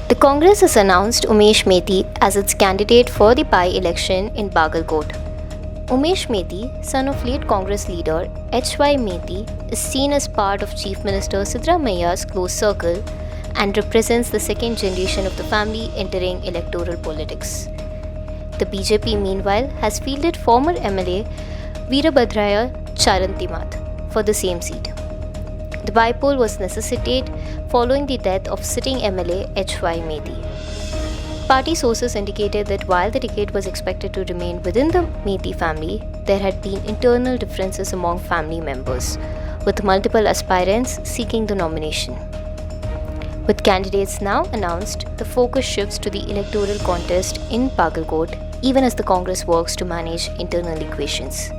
The Congress has announced Umesh Meti as its candidate for the by-election in Bagalkot. Umesh Meti, son of late Congress leader H.Y. Meti, is seen as part of Chief Minister Siddaramaiah's close circle and represents the second generation of the family entering electoral politics. The BJP, meanwhile, has fielded former MLA Veerabhadrayya Charantimath for the same seat. The bypoll was necessitated following the death of sitting MLA H.Y. Meti. Party sources indicated that while the ticket was expected to remain within the Meti family, there had been internal differences among family members, with multiple aspirants seeking the nomination. With candidates now announced, the focus shifts to the electoral contest in Bagalkot, even as the Congress works to manage internal equations.